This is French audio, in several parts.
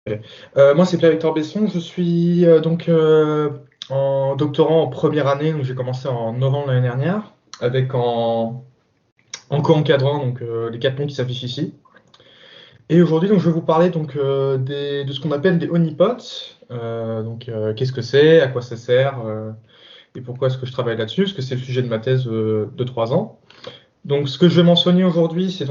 Moi, c'est Pierre-Victor Besson. Je suis en doctorant en première année. Donc, j'ai commencé en novembre l'année dernière, avec en co-encadrant les 4 noms qui s'affichent ici. Et aujourd'hui, je vais vous parler de ce qu'on appelle des honeypots. Qu'est-ce que c'est, à quoi ça sert, et pourquoi est-ce que je travaille là-dessus, parce que c'est le sujet de ma thèse de 3 ans. Donc, ce que je vais mentionner aujourd'hui, c'est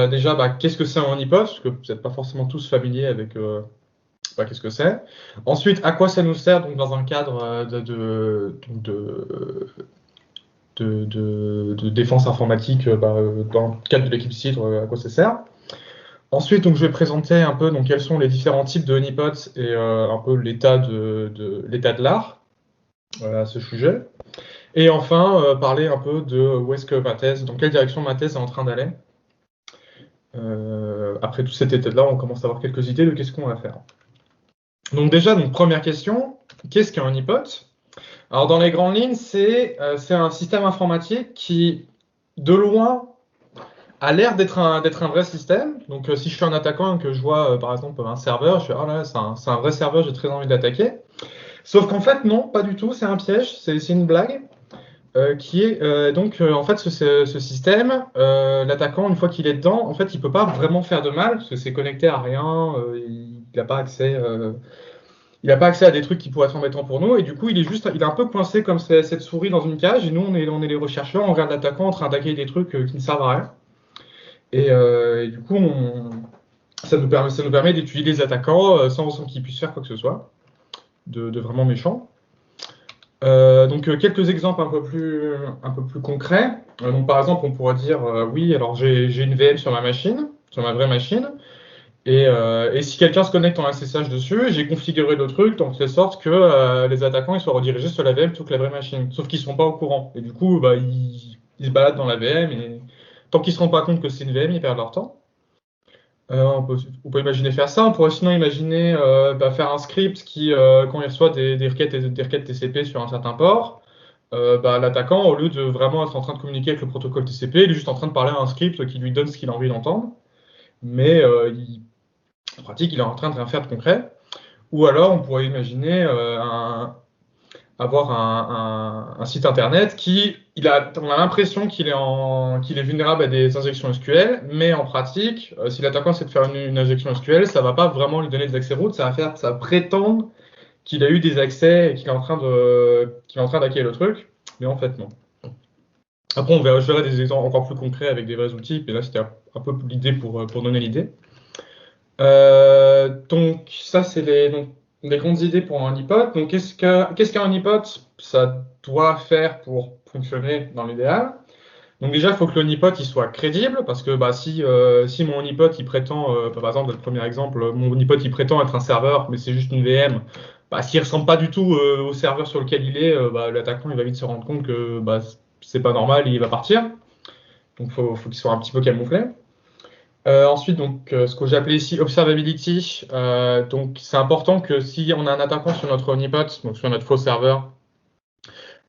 déjà qu'est-ce que c'est un honeypot, parce que vous n'êtes pas forcément tous familiers avec qu'est-ce que c'est. Ensuite, à quoi ça nous sert donc, dans un cadre de défense informatique, dans le cadre de l'équipe CIDR, à quoi ça sert. Ensuite, je vais présenter un peu quels sont les différents types de honeypots et un peu l'état l'état de l'art à ce sujet. Et enfin, parler un peu de où est-ce que ma thèse, dans quelle direction ma thèse est en train d'aller. Après tout cet état-là, on commence à avoir quelques idées de qu'est-ce qu'on va faire. Donc déjà, première question, qu'est-ce qu'un honeypot? Alors dans les grandes lignes, c'est un système informatique qui, de loin, a l'air d'être un vrai système. Donc si je suis un attaquant et que je vois par exemple un serveur, je fais oh là, c'est un vrai serveur, j'ai très envie d'attaquer. Sauf qu'en fait non, pas du tout, c'est un piège, c'est une blague. Qui est en fait ce système, l'attaquant une fois qu'il est dedans, en fait il peut pas vraiment faire de mal parce que c'est connecté à rien, il n'a pas accès. Il n'a pas accès à des trucs qui pourraient être embêtants pour nous, et du coup, il est un peu coincé comme cette souris dans une cage, et nous, on est les rechercheurs, on regarde l'attaquant en train d'attaquer des trucs qui ne servent à rien. Et du coup, ça nous permet d'étudier les attaquants sans qu'ils puissent faire quoi que ce soit, de vraiment méchants. Quelques exemples un peu plus concrets. Par exemple, on pourrait dire, oui, alors j'ai une VM sur ma machine, sur ma vraie machine, et si quelqu'un se connecte en SSH dessus, j'ai configuré le truc de telle sorte que les attaquants ils soient redirigés sur la VM plutôt que la vraie machine. Sauf qu'ils ne sont pas au courant. Et du coup, ils se baladent dans la VM et tant qu'ils ne se rendent pas compte que c'est une VM, ils perdent leur temps. On peut imaginer faire ça. On pourrait sinon imaginer faire un script qui, quand il reçoit des requêtes TCP sur un certain port, l'attaquant, au lieu de vraiment être en train de communiquer avec le protocole TCP, il est juste en train de parler à un script qui lui donne ce qu'il a envie d'entendre. Mais en pratique, il est en train de rien faire de concret. Ou alors, on pourrait imaginer avoir un site internet on a l'impression qu'il est vulnérable à des injections SQL, mais en pratique, si l'attaquant essaie de faire une injection SQL, ça va pas vraiment lui donner des accès root, ça va prétendre qu'il a eu des accès et qu'il est en train d'hacker le truc, mais en fait non. Après, je verrai des exemples encore plus concrets avec des vrais outils, et là c'était un peu l'idée pour donner l'idée. Ça, c'est les grandes idées pour un honeypot. Donc, qu'est-ce qu'un honeypot? Ça doit faire pour fonctionner dans l'idéal. Donc déjà, il faut que le honeypot il soit crédible, parce que si mon honeypot il prétend, par exemple, dans le premier exemple, mon honeypot il prétend être un serveur, mais c'est juste une VM, s'il ressemble pas du tout au serveur sur lequel il est, l'attaquant il va vite se rendre compte que c'est pas normal et il va partir. Donc faut qu'il soit un petit peu camouflé. Ensuite, ce que j'ai appelé ici observability. C'est important que si on a un attaquant sur notre honeypot, donc sur notre faux serveur,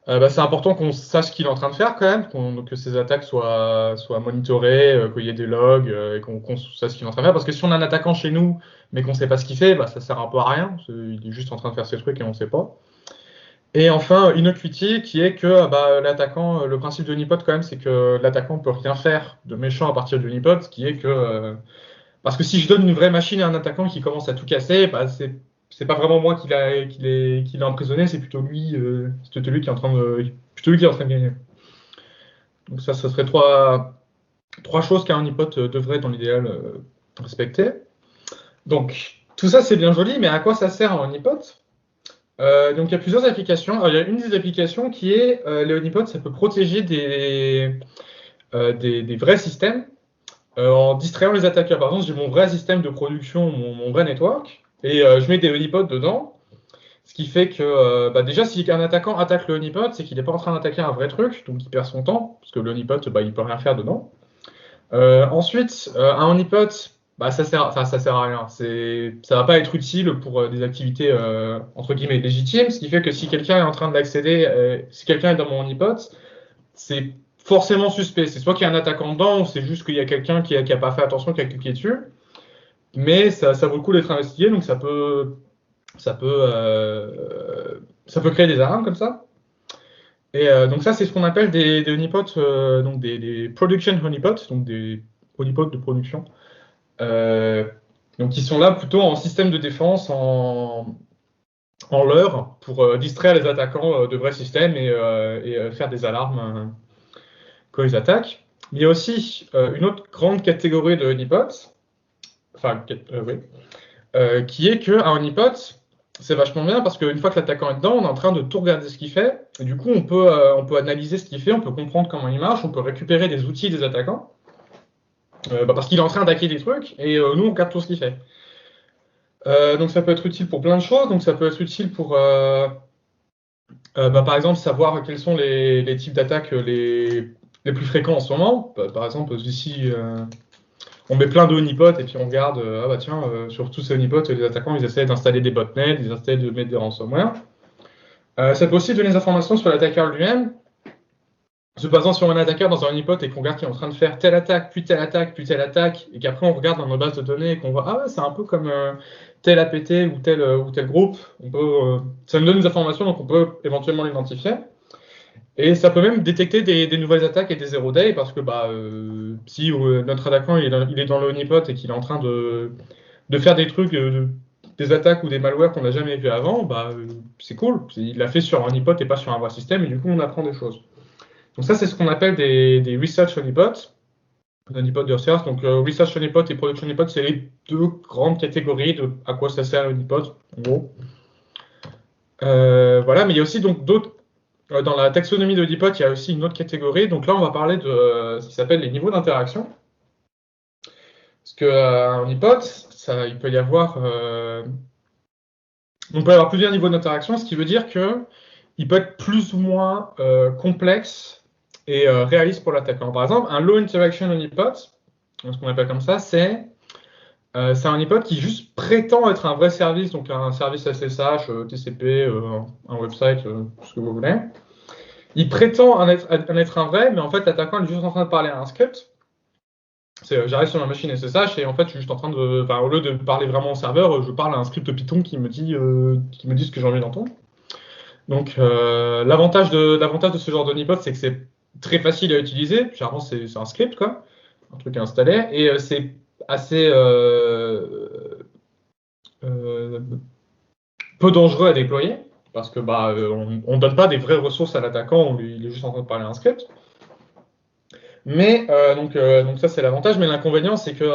c'est important qu'on sache ce qu'il est en train de faire quand même, que ces attaques soient monitorées, qu'il y ait des logs, et qu'on sache ce qu'il est en train de faire. Parce que si on a un attaquant chez nous, mais qu'on ne sait pas ce qu'il fait, ça sert un peu à rien. Il est juste en train de faire ses trucs et on ne sait pas. Et enfin, Innocuity, qui est que l'attaquant, le principe de honeypot quand même, c'est que l'attaquant peut rien faire de méchant à partir du honeypot, qui est que parce que si je donne une vraie machine à un attaquant qui commence à tout casser, c'est pas vraiment moi qui l'a emprisonné, c'est plutôt lui, qui est en train de gagner. Donc ça serait trois choses qu'un honeypot devrait dans l'idéal respecter. Donc tout ça c'est bien joli, mais à quoi ça sert un honeypot? Donc il y a plusieurs applications. Alors, il y a une des applications qui est les honeypots, ça peut protéger des vrais systèmes en distrayant les attaqueurs. Par exemple, j'ai mon vrai système de production, mon vrai network, et je mets des honeypots dedans. Ce qui fait que déjà, si un attaquant attaque le honeypot, c'est qu'il n'est pas en train d'attaquer un vrai truc, donc il perd son temps, parce que le honeypot, il peut rien faire dedans. Ensuite, un honeypot, ça sert à rien. Ça va pas être utile pour des activités entre guillemets légitimes, ce qui fait que si quelqu'un est en train d'accéder, si quelqu'un est dans mon honeypot, c'est forcément suspect. C'est soit qu'il y a un attaquant dedans, ou c'est juste qu'il y a quelqu'un qui a pas fait attention, qui a cliqué dessus. mais ça vaut le coup d'être investigué, donc ça peut créer des alarmes comme ça. Et donc ça, c'est ce qu'on appelle des honeypots, donc des production honeypots, donc des honeypots de production. Donc ils sont là plutôt en système de défense, en leurre, pour distraire les attaquants de vrais systèmes et faire des alarmes quand ils attaquent. Mais il y a aussi une autre grande catégorie de honeypots, enfin, oui, qui est qu'un honeypot, c'est vachement bien parce qu'une fois que l'attaquant est dedans, on est en train de tout regarder ce qu'il fait. Et du coup, on peut analyser ce qu'il fait, on peut comprendre comment il marche, on peut récupérer des outils des attaquants. Parce qu'il est en train d'attaquer des trucs et nous, on regarde tout ce qu'il fait. Donc ça peut être utile pour plein de choses. Donc ça peut être utile pour, par exemple, savoir quels sont les types d'attaques les plus fréquents en ce moment. Par exemple, ici, on met plein de honeypots et puis on regarde, ah bah tiens, sur tous ces honeypots, les attaquants, ils essaient d'installer des botnets, ils essaient de mettre des ransomware. Ça peut aussi donner des informations sur l'attaqueur lui-même. Se basant sur un attaqueur dans un honeypot et qu'on regarde qu'il est en train de faire telle attaque, puis telle attaque, puis telle attaque, et qu'après on regarde dans nos bases de données et qu'on voit, ah ouais, c'est un peu comme tel APT ou tel groupe, ça nous donne des informations, donc on peut éventuellement l'identifier. Et ça peut même détecter des nouvelles attaques et des zero day, parce que si notre attaquant il est dans le honeypot et qu'il est en train de faire des trucs, des attaques ou des malwares qu'on n'a jamais vu avant, c'est cool. Il l'a fait sur un honeypot et pas sur un vrai système, et du coup on apprend des choses. Donc ça, c'est ce qu'on appelle des research honeypots, des honeypots de research. Donc research honeypot et production honeypot, c'est les deux grandes catégories de à quoi ça sert l'honeypot, en gros. Voilà, mais il y a aussi donc d'autres. Dans la taxonomie de honeypot, il y a aussi une autre catégorie. Donc là, on va parler de ce qui s'appelle les niveaux d'interaction. Parce qu'un honeypot, il peut y avoir, on peut avoir plusieurs niveaux d'interaction, ce qui veut dire qu'il peut être plus ou moins complexe et réaliste pour l'attaquant. Par exemple, un low interaction honeypot, ce qu'on appelle comme ça, c'est un honeypot qui juste prétend être un vrai service, donc un service SSH, TCP, un website, ce que vous voulez. Il prétend en être un vrai, mais en fait, l'attaquant est juste en train de parler à un script. J'arrive sur ma machine SSH et en fait, je suis juste en train de, au lieu de parler vraiment au serveur, je parle à un script Python qui me dit ce que j'ai envie d'entendre. Donc, l'avantage de ce genre de honeypot, c'est que c'est très facile à utiliser. Généralement, c'est un script, quoi, un truc à installer, et c'est assez peu dangereux à déployer parce que on donne pas des vraies ressources à l'attaquant, il est juste en train de parler à un script. Mais donc ça c'est l'avantage, mais l'inconvénient c'est que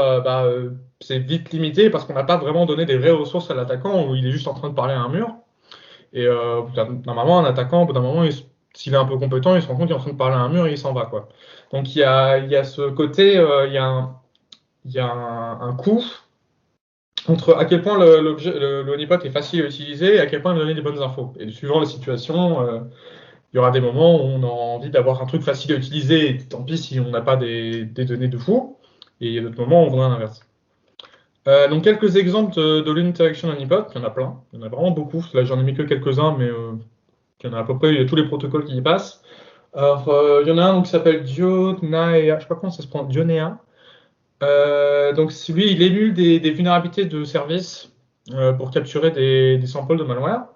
c'est vite limité parce qu'on n'a pas vraiment donné des vraies ressources à l'attaquant où il est juste en train de parler à un mur. Et normalement un attaquant, au bout d'un moment, s'il est un peu compétent, il se rend compte qu'il est en train de parler à un mur et il s'en va, quoi. Donc il y a ce côté, il y a un coût entre à quel point le honeypot est facile à utiliser et à quel point il donne des bonnes infos. Et suivant la situation, il y aura des moments où on a envie d'avoir un truc facile à utiliser, et tant pis si on n'a pas des données de fou. Et il y a d'autres moments où on voudrait l'inverse. Donc quelques exemples de l'interaction honeypot, il y en a plein, il y en a vraiment beaucoup. Là j'en ai mis que quelques-uns, mais il y en a à peu près, il y a tous les protocoles qui y passent. Alors il y en a un donc, qui s'appelle Dionea, je sais pas comment ça se prend, Dionea. Donc lui, il émule des vulnérabilités de service pour capturer des samples de malware.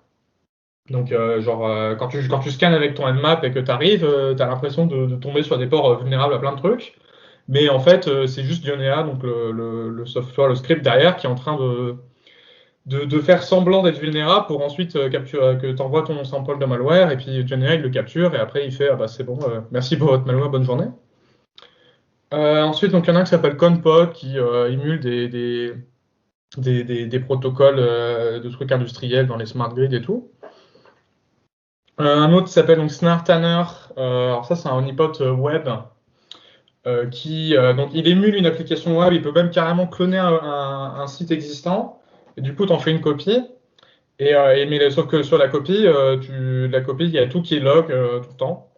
Donc quand tu scannes avec ton Nmap et que tu arrives, tu as l'impression de tomber sur des ports vulnérables à plein de trucs. Mais en fait, c'est juste Dionea, donc le software, le script derrière, qui est en train de faire semblant d'être vulnérable pour ensuite que tu envoies ton sample de malware, et puis Dionea, il le capture, et après, il fait « Ah bah c'est bon, merci pour votre malware, bonne journée ». Ensuite, donc, il y en a un qui s'appelle Conpod, qui émule des protocoles de trucs industriels dans les smart grids et tout. Un autre qui s'appelle donc Snare Tanner. Alors ça, c'est un honeypot web donc il émule une application web. Il peut même carrément cloner un site existant. Et du coup, tu en fais une copie. Mais sauf que sur la copie, il y a tout qui est log tout le temps.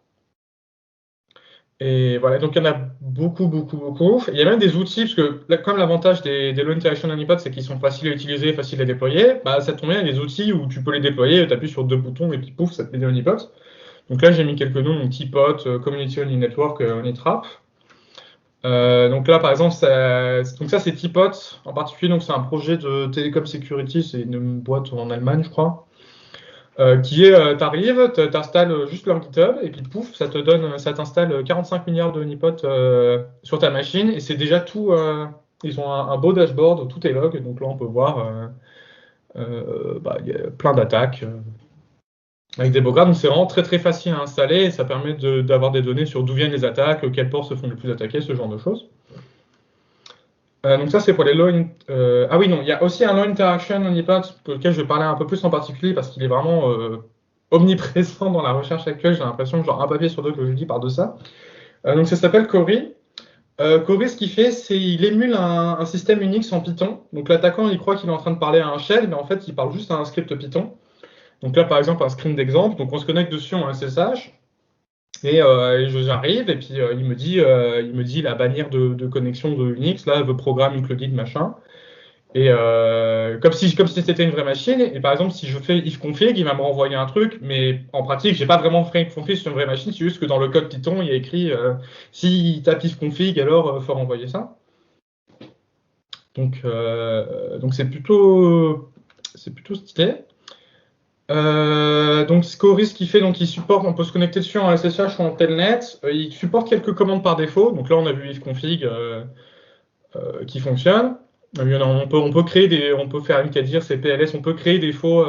Et voilà, donc il y en a beaucoup, beaucoup, beaucoup. Il y a même des outils, parce que comme l'avantage des low interaction honeypots, c'est qu'ils sont faciles à utiliser, faciles à déployer, ça tombe bien, il y a des outils où tu peux les déployer, tu appuies sur deux boutons et puis pouf, ça te met des honeypots. Donc là, j'ai mis quelques noms, donc Teapot, Community Honey Network, Honeytrap. Donc là, par exemple, donc ça c'est Tipot en particulier. Donc c'est un projet de Telecom Security, c'est une boîte en Allemagne, je crois, qui est, t'arrives, t'installes juste leur GitHub et puis pouf, ça t'installe 45 milliards de honeypots sur ta machine et c'est déjà tout. Ils ont un beau dashboard, tout est log, donc là on peut voir il y a plein d'attaques avec des beaux graphes. Donc c'est vraiment très très facile à installer et ça permet d'avoir des données sur d'où viennent les attaques, quels ports se font le plus attaquer, ce genre de choses. Donc ça, c'est pour les ah oui, non, il y a aussi un low interaction honeypot pour lequel je vais parler un peu plus en particulier parce qu'il est vraiment omniprésent dans la recherche actuelle. J'ai l'impression que genre un papier sur deux que je dis parle de ça. Donc ça s'appelle Cori. Cori, ce qu'il fait, c'est il émule un système Unix en Python. Donc l'attaquant, il croit qu'il est en train de parler à un shell, mais en fait, il parle juste à un script Python. Donc là, par exemple, un screen d'exemple. Donc on se connecte dessus en SSH. J'arrive et puis il me dit la bannière de connexion de Unix, là, veut programme included, machin. Et comme si c'était une vraie machine. Et par exemple, si je fais ifconfig, il va me renvoyer un truc, mais en pratique, j'ai pas vraiment fait ifconfig sur une vraie machine. C'est juste que dans le code Python, il y a écrit si il tape ifconfig, alors faut renvoyer ça. Donc c'est plutôt stylé. Donc Scoris, ce qu'il fait, donc il supporte, on peut se connecter dessus en SSH ou en Telnet. Il supporte quelques commandes par défaut. Donc là, on a vu ifconfig qui fonctionne. On peut créer on peut faire mkdir, cpls, on peut créer des faux.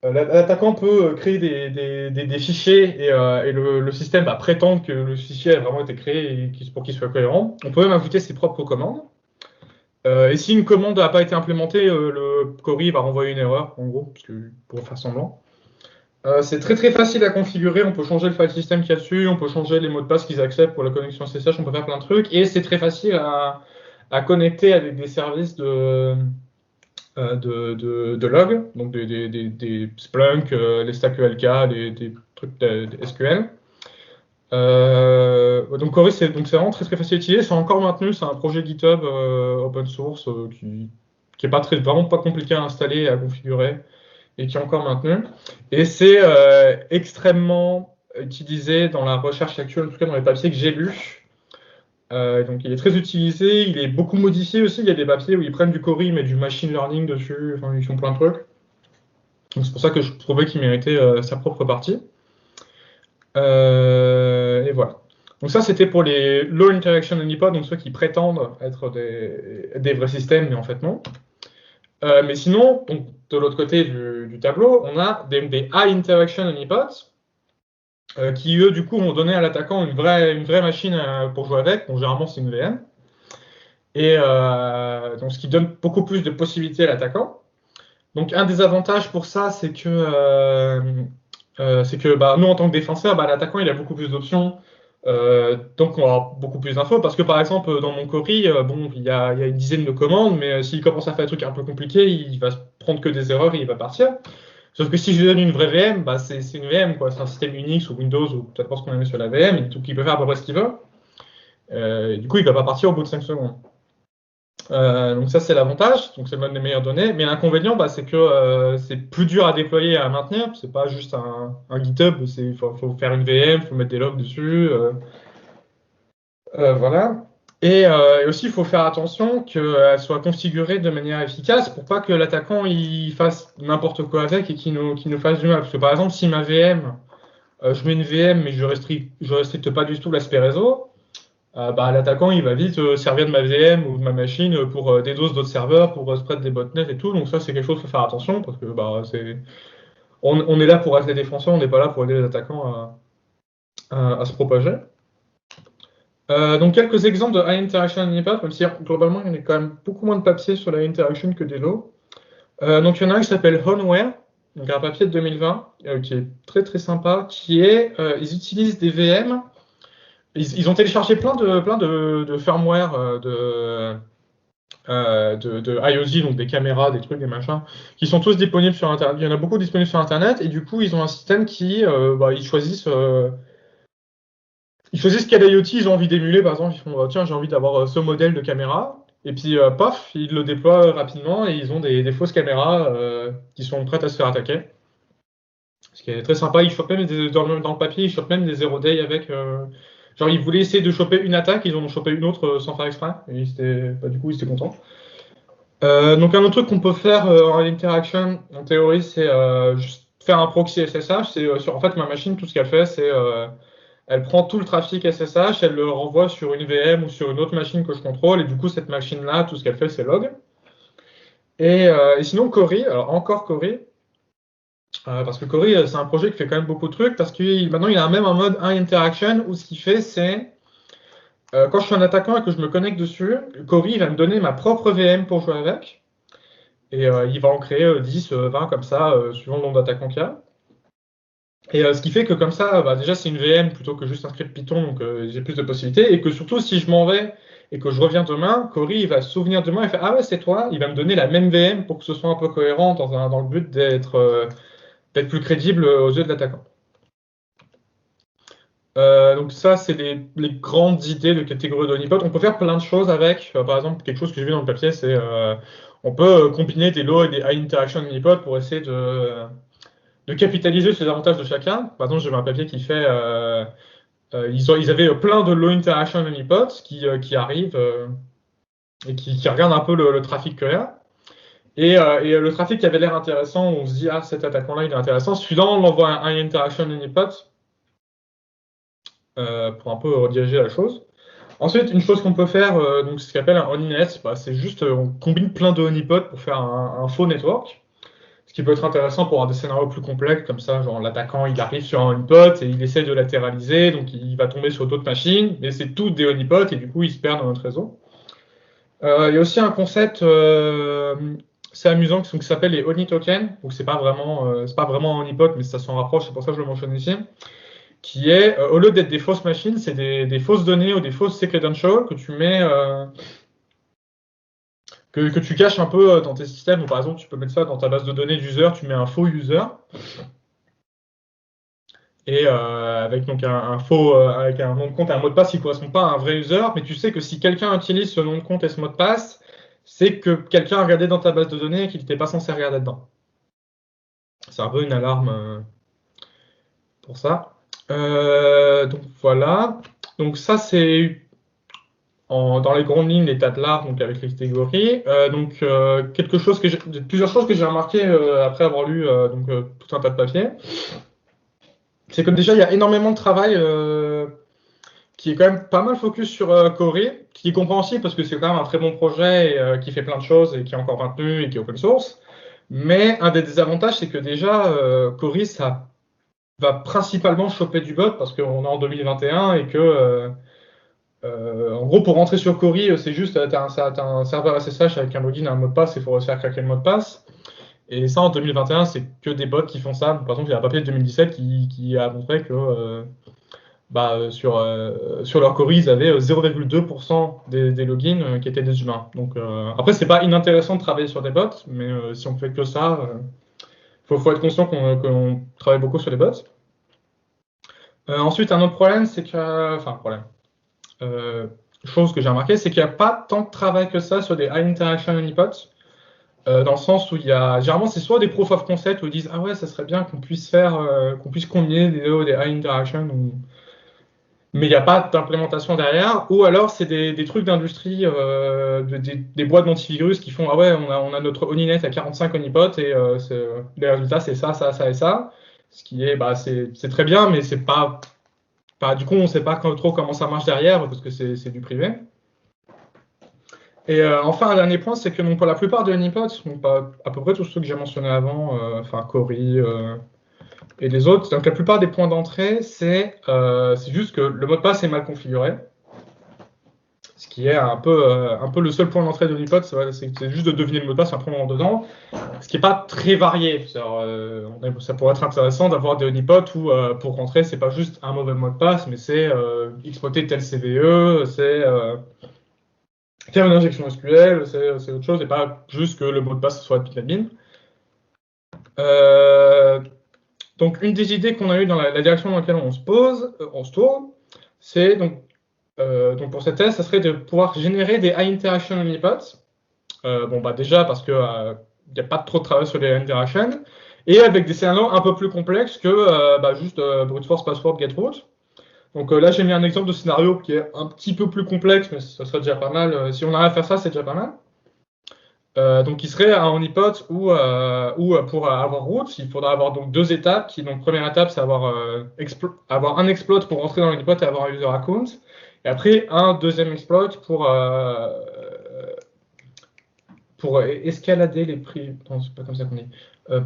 L'attaquant peut créer des fichiers et le système va prétendre que le fichier a vraiment été créé pour qu'il soit cohérent. On peut même ajouter ses propres commandes. Et si une commande n'a pas été implémentée, le Cori va renvoyer une erreur, en gros, pour faire semblant. C'est très très facile à configurer, on peut changer le file system qu'il y a dessus, on peut changer les mots de passe qu'ils acceptent pour la connexion SSH, on peut faire plein de trucs, et c'est très facile à connecter avec des services de log, donc des Splunk, les Stack ELK, des trucs de SQL. Donc Cori, c'est vraiment très très facile à utiliser, c'est encore maintenu, c'est un projet GitHub open source qui est vraiment pas compliqué à installer et à configurer et qui est encore maintenu. Et c'est extrêmement utilisé dans la recherche actuelle, en tout cas dans les papiers que j'ai lus. Donc il est très utilisé, il est beaucoup modifié aussi. Il y a des papiers où ils prennent du Cori, ils mettent du machine learning dessus, enfin ils font plein de trucs. Donc c'est pour ça que je trouvais qu'il méritait sa propre partie. Et voilà. Donc ça c'était pour les low interaction honeypots, donc ceux qui prétendent être des vrais systèmes, mais en fait non. Mais sinon, donc, de l'autre côté du tableau, on a des high interaction honeypots qui, eux, du coup, ont donné à l'attaquant une vraie machine pour jouer avec. Bon, généralement, c'est une VM. Et donc, ce qui donne beaucoup plus de possibilités à l'attaquant. Donc, un des avantages pour ça, c'est que nous, en tant que défenseur, l'attaquant, il a beaucoup plus d'options. Donc, on aura beaucoup plus d'infos. Parce que, par exemple, dans mon Cori, il y a une dizaine de commandes, mais s'il commence à faire des trucs un peu compliqués, il va se prendre que des erreurs et il va partir. Sauf que si je lui donne une vraie VM, c'est une VM, quoi. C'est un système Unix ou Windows ou peu importe ce qu'on a mis sur la VM, et donc il peut faire à peu près ce qu'il veut. Du coup, il va pas partir au bout de 5 secondes. Donc ça, c'est l'avantage. Donc c'est le mode des meilleures données. Mais l'inconvénient, c'est que c'est plus dur à déployer et à maintenir. C'est pas juste un GitHub. Il faut faire une VM, il faut mettre des logs dessus. Voilà. Et aussi, il faut faire attention qu'elle soit configurée de manière efficace pour pas que l'attaquant il fasse n'importe quoi avec et qu'il nous fasse du mal. Parce que par exemple, si ma VM, je mets une VM mais je restricte pas du tout l'aspect réseau, l'attaquant il va vite servir de ma VM ou de ma machine pour DDoS d'autres serveurs, pour spread des botnets et tout. Donc ça, c'est quelque chose qu'il faut faire attention parce que on est là pour être les défenseurs, on n'est pas là pour aider les attaquants à se propager. Donc quelques exemples de high interaction honeypot, même si globalement il y en a quand même beaucoup moins de papiers sur la high interaction que des low. Donc il y en a un qui s'appelle Honware, donc un papier de 2020 qui est très très sympa, ils utilisent des VM, ils ont téléchargé plein de firmware de IoT, donc des caméras, des trucs, des machins, qui sont tous disponibles sur Internet. Il y en a beaucoup disponibles sur Internet et du coup ils ont un système qui ils choisissent quel IoT ils ont envie d'émuler. Par exemple, ils font tiens, j'ai envie d'avoir ce modèle de caméra. Et puis, paf, ils le déploient rapidement et ils ont des fausses caméras qui sont prêtes à se faire attaquer. Ce qui est très sympa. Ils chopent même dans le papier, ils chopent même des zero day avec. Genre, ils voulaient essayer de choper une attaque, ils en ont chopé une autre sans faire exprès. Et du coup, ils étaient contents. Donc, un autre truc qu'on peut faire en interaction, en théorie, c'est juste faire un proxy SSH. En fait, ma machine, tout ce qu'elle fait, c'est elle prend tout le trafic SSH, elle le renvoie sur une VM ou sur une autre machine que je contrôle. Et du coup, cette machine-là, tout ce qu'elle fait, c'est log. Et sinon, Cori, alors encore Cori, parce que Cori, c'est un projet qui fait quand même beaucoup de trucs, parce que maintenant, il a même un mode interaction où ce qu'il fait, c'est quand je suis un attaquant et que je me connecte dessus, Cori va me donner ma propre VM pour jouer avec. Et il va en créer 10, 20 comme ça, suivant le nombre d'attaquants qu'il y a. Et ce qui fait que comme ça, déjà, c'est une VM plutôt que juste un script Python, donc j'ai plus de possibilités. Et que surtout, si je m'en vais et que je reviens demain, Cori, il va se souvenir de moi et faire ah ouais, c'est toi. Il va me donner la même VM pour que ce soit un peu cohérent dans le but d'être plus crédible aux yeux de l'attaquant. Donc ça, c'est les grandes idées de catégorie de honeypot. On peut faire plein de choses avec. Par exemple, quelque chose que j'ai vu dans le papier, c'est on peut combiner des low et des high interaction honeypot pour essayer de capitaliser sur les avantages de chacun. Par exemple, j'ai vu un papier qui fait ils avaient plein de low interaction honeypots qui arrivent et qui regardent un peu le trafic qu'il y a. Et le trafic qui avait l'air intéressant, on se dit ah cet attaquant-là il est intéressant. Celui-là on l'envoie un high interaction honeypot. Pour un peu rediriger la chose. Ensuite, une chose qu'on peut faire, donc ce qu'on appelle un honeynet, c'est juste on combine plein de honeypots pour faire un faux network. Ce qui peut être intéressant pour des scénarios plus complexes, comme ça, genre l'attaquant il arrive sur un honeypot et il essaie de latéraliser, donc il va tomber sur d'autres machines, mais c'est tout des honeypots et du coup il se perd dans notre réseau. Il y a aussi un concept c'est amusant qui s'appelle les honey tokens, donc c'est pas vraiment un honeypot, mais ça s'en rapproche, c'est pour ça que je le mentionne ici. Qui est, au lieu d'être des fausses machines, c'est des fausses données ou des fausses credentials que tu mets, que tu caches un peu dans tes systèmes. Ou par exemple, tu peux mettre ça dans ta base de données d'user, tu mets un faux user, et avec donc avec un nom de compte et un mot de passe qui ne correspond pas à un vrai user, mais tu sais que si quelqu'un utilise ce nom de compte et ce mot de passe, c'est que quelqu'un a regardé dans ta base de données et qu'il n'était pas censé regarder dedans. C'est un peu une alarme pour ça. Donc voilà. Donc ça, c'est dans les grandes lignes l'état de l'art, donc avec les catégories. Plusieurs choses que j'ai remarquées après avoir lu tout un tas de papiers, c'est que déjà il y a énormément de travail qui est quand même pas mal focus sur Cori, qui est compréhensible parce que c'est quand même un très bon projet et, qui fait plein de choses et qui est encore maintenu et qui est open source. Mais un des désavantages, c'est que déjà Cori, ça va principalement choper du bot parce qu'on est en 2021 et que en gros, pour rentrer sur Cori, c'est juste, tu as un serveur SSH avec un login et un mot de passe, il faut se faire craquer le mot de passe. Et ça, en 2021, c'est que des bots qui font ça. Par exemple, il y a un papier de 2017 qui a montré que sur leur Cori, ils avaient 0,2% des logins qui étaient des humains. Donc, après, c'est pas inintéressant de travailler sur des bots, mais si on fait que ça, faut être conscient qu'on travaille beaucoup sur les bots. Ensuite, un autre problème, c'est que... Enfin, problème. Chose que j'ai remarqué, c'est qu'il n'y a pas tant de travail que ça sur des high interaction honeypots, dans le sens où il y a généralement c'est soit des proof of concept où ils disent ah ouais ça serait bien qu'on puisse combiner des high interaction, mais il n'y a pas d'implémentation derrière, ou alors c'est des trucs d'industrie, des boîtes d'antivirus qui font ah ouais on a notre honeynet à 45 honeypots et les résultats c'est ça et ça, ce qui est c'est très bien mais c'est pas du coup, on ne sait pas trop comment ça marche derrière parce que c'est du privé. Et enfin, un dernier point, c'est que pour la plupart des honeypots, à peu près tous ceux que j'ai mentionnés avant, Cori et les autres, donc la plupart des points d'entrée, c'est juste que le mot de passe est mal configuré. Ce qui est un peu le seul point d'entrée de honeypot, c'est juste de deviner le mot de passe, après on rentre dedans. Ce qui n'est pas très varié. Ça pourrait être intéressant d'avoir des honeypots où pour rentrer, c'est pas juste un mauvais mot de passe, mais c'est exploiter tel CVE, c'est faire une injection SQL, c'est autre chose, et pas juste que le mot de passe soit l'admin. Donc une des idées qu'on a eues dans la direction dans laquelle on se tourne, c'est donc pour cette thèse, ça serait de pouvoir générer des high interaction honeypots. Déjà parce que il n'y a pas trop de travail sur les interactions, et avec des scénarios un peu plus complexes que juste brute force password get root. Donc là, j'ai mis un exemple de scénario qui est un petit peu plus complexe, mais ça serait déjà pas mal. Si on arrive à faire ça, c'est déjà pas mal. Donc, il serait un honeypot où pour avoir root, il faudra avoir donc deux étapes. Donc, première étape, c'est avoir un exploit pour rentrer dans l'honeypot et avoir un user account. Et après, un deuxième exploit pour escalader les prix. Non, c'est pas comme ça qu'on dit.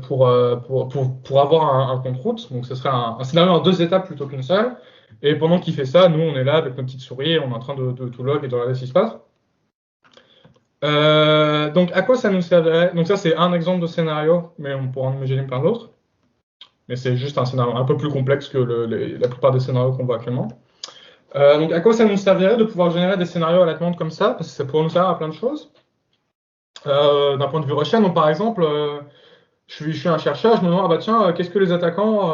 Pour avoir un compte root. Donc, ce serait un scénario en deux étapes plutôt qu'une seule. Et pendant qu'il fait ça, nous, on est là avec nos petites souris, on est en train de tout log et de regarder ce qui se passe. Donc, à quoi ça nous servirait? Donc, ça, c'est un exemple de scénario, mais on pourra en imaginer plein d'autres. Mais c'est juste un scénario un peu plus complexe que la plupart des scénarios qu'on voit actuellement. Donc, à quoi ça nous servirait de pouvoir générer des scénarios à la demande comme ça? Parce que ça pourrait nous servir à plein de choses. D'un point de vue recherche, donc par exemple, je suis un chercheur, je me demande, ah bah tiens, qu'est-ce que les attaquants,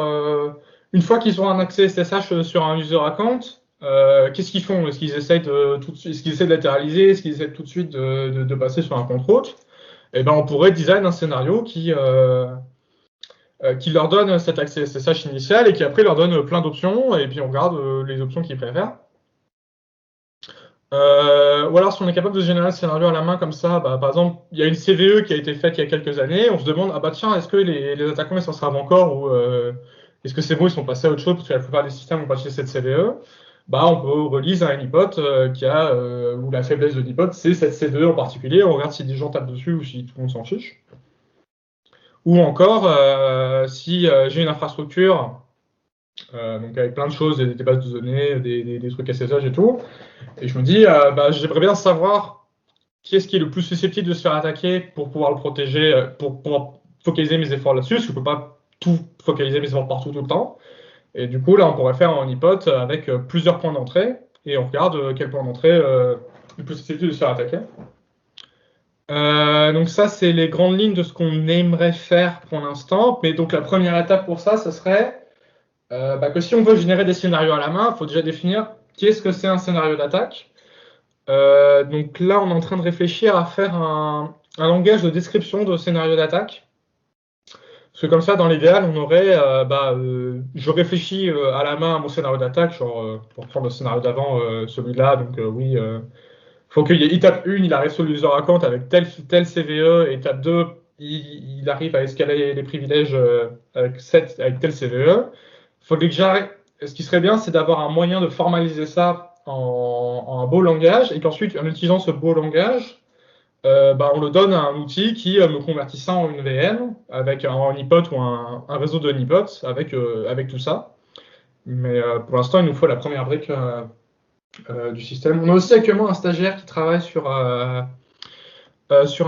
une fois qu'ils ont un accès SSH sur un user account, qu'est-ce qu'ils font? Est-ce qu'ils essayent est-ce qu'ils essaient de latéraliser? Est-ce qu'ils essaient tout de suite de passer sur un compte root? Eh ben, on pourrait design un scénario qui leur donne cet accès SSH initial et qui après leur donne plein d'options, et puis on regarde les options qu'ils préfèrent. Ou alors, si on est capable de générer un scénario à la main comme ça, bah, par exemple, il y a une CVE qui a été faite il y a quelques années, on se demande, ah bah tiens, est-ce que les attaquants ils s'en servent encore ou est-ce que c'est bon, ils sont passés à autre chose parce que la plupart des systèmes ont passé cette CVE? Bah, on peut release un honeypot où la faiblesse de honeypot, c'est cette CVE en particulier, on regarde si des gens tapent dessus ou si tout le monde s'en fiche. Ou encore, si j'ai une infrastructure, donc avec plein de choses, des bases de données, des trucs SSH et tout, et je me dis, bah, j'aimerais bien savoir qui est-ce qui est le plus susceptible de se faire attaquer pour pouvoir le protéger, pour pouvoir focaliser mes efforts là-dessus, parce que je ne peux pas tout focaliser mes efforts partout tout le temps. Et du coup, là, on pourrait faire un honeypot avec plusieurs points d'entrée, et on regarde quel point d'entrée est le plus susceptible de se faire attaquer. Donc ça, c'est les grandes lignes de ce qu'on aimerait faire pour l'instant. Mais donc la première étape pour ça, ce serait que si on veut générer des scénarios à la main, il faut déjà définir qu'est-ce que c'est un scénario d'attaque. Donc là, on est en train de réfléchir à faire un langage de description de scénario d'attaque. Parce que comme ça, dans l'idéal, on aurait, je réfléchis à la main à mon scénario d'attaque, genre pour prendre le scénario d'avant, celui-là, donc oui, faut qu'il y ait étape 1, il arrive sur le user account avec tel CVE, et étape 2, il arrive à escalader les privilèges avec tel CVE. Faut que j'arrête. Ce qui serait bien, c'est d'avoir un moyen de formaliser ça en un beau langage, et qu'ensuite, en utilisant ce beau langage, on le donne à un outil qui me convertit ça en une VM avec un honeypot ou un réseau de honeypots avec tout ça. Mais pour l'instant, il nous faut la première brique du système. On a aussi actuellement un stagiaire qui travaille sur un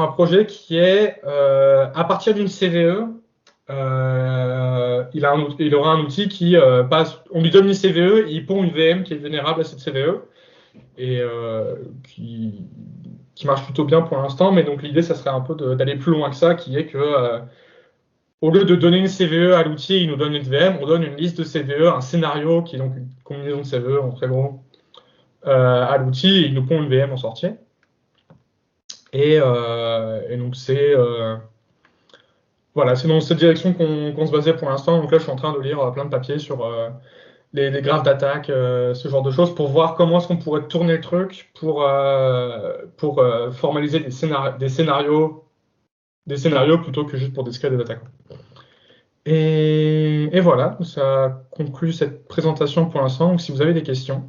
projet qui est à partir d'une CVE. Il aura un outil qui passe. On lui donne une CVE, il pond une VM qui est vulnérable à cette CVE et qui marche plutôt bien pour l'instant. Mais donc l'idée, ça serait un peu d'aller plus loin que ça, qui est que au lieu de donner une CVE à l'outil, il nous donne une VM, on donne une liste de CVE, un scénario qui est donc une combinaison de CVE en très gros à l'outil, et il nous pond une VM en sortie. Et donc voilà, c'est dans cette direction qu'on se basait pour l'instant. Donc là, je suis en train de lire plein de papiers sur les graphes d'attaque, ce genre de choses, pour voir comment est-ce qu'on pourrait tourner le truc pour formaliser des scénarios plutôt que juste pour décrire des attaquants. Et voilà, ça conclut cette présentation pour l'instant. Donc si vous avez des questions.